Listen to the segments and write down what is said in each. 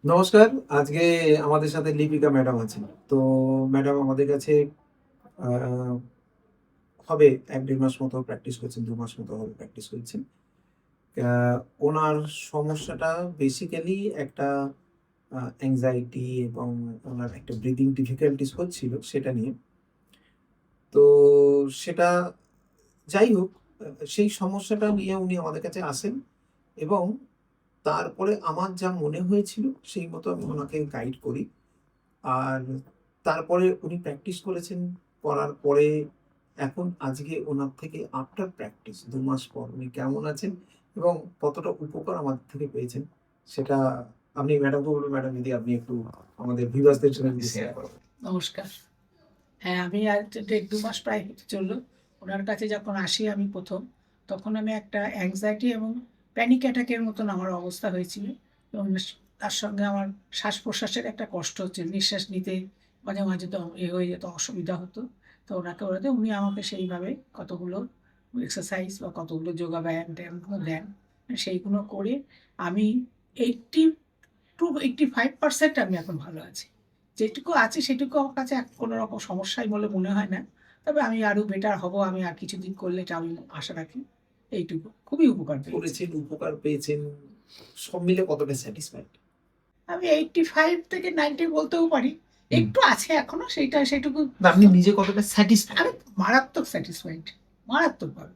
নমস্কার। আজকে আমাদের সাথে লিপিকা ম্যাডাম আছেন। তো ম্যাডাম আমাদের কাছে আ হবে ১-১.৫ মাস মতো প্র্যাকটিস করছেন, ২ মাস মতো হবে প্র্যাকটিস করছেন। আ ওনার সমস্যাটা বেসিক্যালি একটা anxiety এবং ওনার একটা ব্রিথিং ডিফিকাল্টিজ হচ্ছিল সেটা নিয়ে। তো সেটা যাই হোক, সেই সমস্যাটা নিয়ে উনি আমাদের কাছে আসেন এবং তারপরে আমার যা মনে হয়েছিল সেই মতো আমি ওনাকে গাইড করি। আর তারপরে উনি প্র্যাকটিস করেছেন। করার পরে এখন আজকে ওনার থেকে আফটার প্র্যাকটিস ২ মাস পর উনি কেমন আছেন এবং কতটা উপকার আমার থেকে পেয়েছেন সেটা আপনি ম্যাডামকে বলবেন, ম্যাডাম যদি আপনি একটু আমাদের ভিউয়ার্সদের সঙ্গে যদি শেয়ার করেন। নমস্কার। হ্যাঁ, আমি আজ ১.৫-২ মাস প্রায় হতে চলল। উনার কাছে যখন আসি আমি ১ম, তখন আমি একটা anxiety এবং panic attack এর মতন আমার অবস্থা হয়েছিল এবং তার সঙ্গে আমার শ্বাস-প্রশ্বাসের একটা কষ্ট হচ্ছে। নিঃশ্বাস নিতে মাঝে, মাঝে তো হয়ে যেত, অসুবিধা হতো। তো ওনাকে বলাতে উনি আমাকে সেইভাবে কতগুলো এক্সারসাইজ বা কতগুলো যোগা ব্যায়াম-ট্যায়ামগুলো দেন। সেইগুলো করে আমি 80-85% আমি এখন ভালো আছি। যেটুকু আছে সেটুকু আমার কাছে কোনো রকম সমস্যাই বলে মনে হয় না। তবে আমি আরো বেটার হব। আমি আর কিছুদিন করলে এটা আমি আশা রাখি। এইটুকু। খুবই উপকার পেয়েছি। করেছেন, উপকার পেয়েছেন, সব মিলে কতটা স্যাটিসফাইড? আমি 85 থেকে 90 বলতেও পারি। হুম। একটু আছে এখনো সেইটুকু। না, আপনি নিজে কতটা স্যাটিসফাইড? আমি মারাত্মক স্যাটিসফাইড। মারাত্মকভাবে।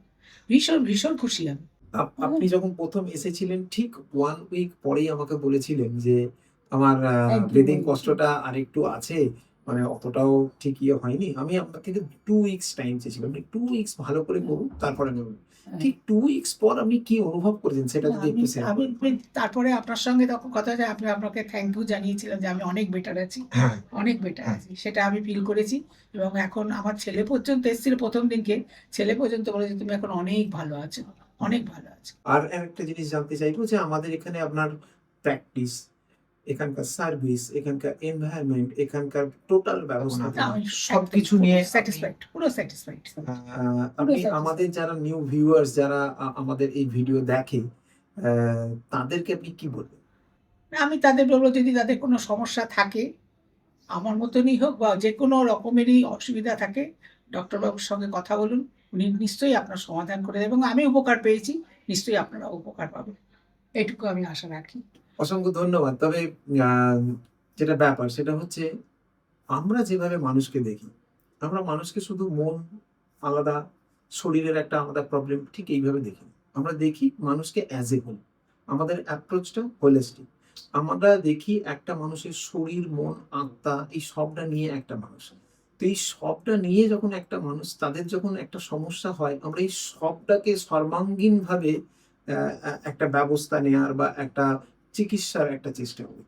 ভীষণ, ভীষণ খুশি আমি। হুম, আপনি যখন ১ম এসেছিলেন ঠিক ১ উইক পরেই আমাকে বলেছিলেন যে, "আমার থ্যাংক ইউ ব্রিথিং বলুন। কষ্টটা আরেকটু আছে। মানে অতটাও ঠিক ইয়ে হয়নি।" আমি আপনার থেকে ২ উইকস টাইম চেয়েছিলাম। আপনি 2 উইকস ভালো করে করুন, তারপরে নেবেন। হ্যাঁ। ঠিক ২ উইকস পর আপনি কি অনুভব করেছেন সেটা না, যদি আমি একটু শেয়ার আমি করেন। আমি তারপরে আপনার সঙ্গে তখন কথা হয়েছে, আপনি আমাকে থ্যাংক ইউ জানিয়েছিলেন যে আমি অনেক বেটার আছি। হ্যাঁ, অনেক বেটার হ্যাঁ। আছি। সেটা আমি ফিল করেছি এবং এখন আমার ছেলে পর্যন্ত এসেছিল ১ম দিনকে। ছেলে পর্যন্ত বলেছে, "তুমি এখন অনেক ভালো আছো। অনেক ভালো আছো।" আর আরেকটা জিনিস জানতে চাইবো যে আমাদের এখানে আপনার প্র্যাকটিস, এখানকার সার্ভিস, এখানকার এনভায়রনমেন্ট, এখানকার টোটাল না, ব্যবস্থাপনা আমি একদম সবকিছু পুরো নিয়ে আপনি স্যাটিসফাইড, পুরো স্যাটিসফাইড, পুরো আপনি আমাদের স্যাটিসফাইড। যারা নিউ ভিউয়ার্স যারা আমাদের এই ভিডিও দেখে, আ তাদেরকে আপনি কি বলবেন? আমি তাদের বলব, যদি তাদের কোনো সমস্যা থাকে, আমার মতনই হোক বা যেকোনো রকমেরই অসুবিধা থাকে, ডক্টর বাবুর সঙ্গে কথা বলুন। উনি নিশ্চয়ই আপনার সমাধান করে দেবেন এবং আমি উপকার পেয়েছি। নিশ্চয়ই আপনারাও উপকার পাবেন। এটুকু আমি আশা রাখি। অসংখ্য ধন্যবাদ। তবে আ যেটা ব্যাপার সেটা হচ্ছে আমরা যেভাবে মানুষকে দেখি, আমরা মানুষকে শুধু মন আলাদা, শরীরের একটা আলাদা প্রবলেম ঠিক এইভাবে দেখি না। আমরা দেখি মানুষকে অ্যাজ এ হোল। আমাদের অ্যাপ্রোচটা হোলিস্টিক। আমরা দেখি একটা মানুষের শরীর, মন, আত্মা এই সবটা নিয়ে একটা মানুষ। তো এই সবটা নিয়ে যখন একটা মানুষ তাদের যখন একটা সমস্যা হয়, আমরা এই সবটাকে সর্বাঙ্গীনভাবে একটা ব্যবস্থা নেয়ার বা একটা চিকিৎসার একটা চেষ্টা করি।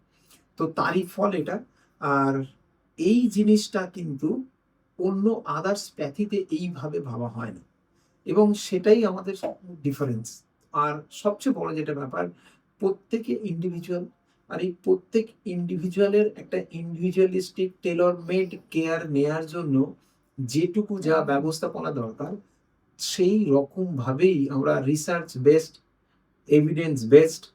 তো তারই ফল এটা। আর এই জিনিসটা কিন্তু অন্য আদার্স প্যাথিতে এইভাবে ভাবা হয় না এবং সেটাই আমাদের ডিফারেন্স। আর সবচেয়ে বড় যেটা ব্যাপার, প্রত্যেকে ইন্ডিভিজুয়াল। আর এই প্রত্যেক ইন্ডিভিজুয়ালের একটা ইন্ডিভিজুয়ালিস্টিক টেলর মেড কেয়ার নেয়ার জন্য যেটুকু যা ব্যবস্থাপনা দরকার, সেই রকমভাবেই আমরা রিসার্চ বেসড, এভিডেন্স বেসড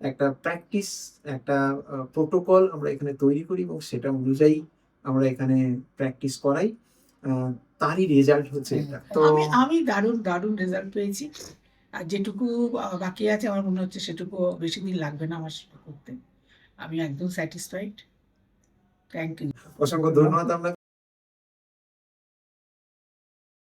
একটা প্র্যাকটিস, একটা প্রোটোকল আমরা এখানে তৈরি করি এবং সেটা অনুযায়ী আমরা এখানে প্র্যাকটিস করাই। আ তারই রেজাল্ট হচ্ছে এটা। তো আমি আমি দারুণ, দারুণ রেজাল্ট পেয়েছি। আর যেটুকু বাকি আছে আমার মনে হচ্ছে সেটুকু বেশিদিন লাগবে না আমার সেটা করতে। আমি একদম স্যাটিসফাইড। Thank you. অসংখ্য ধন্যবাদ আপনাকে।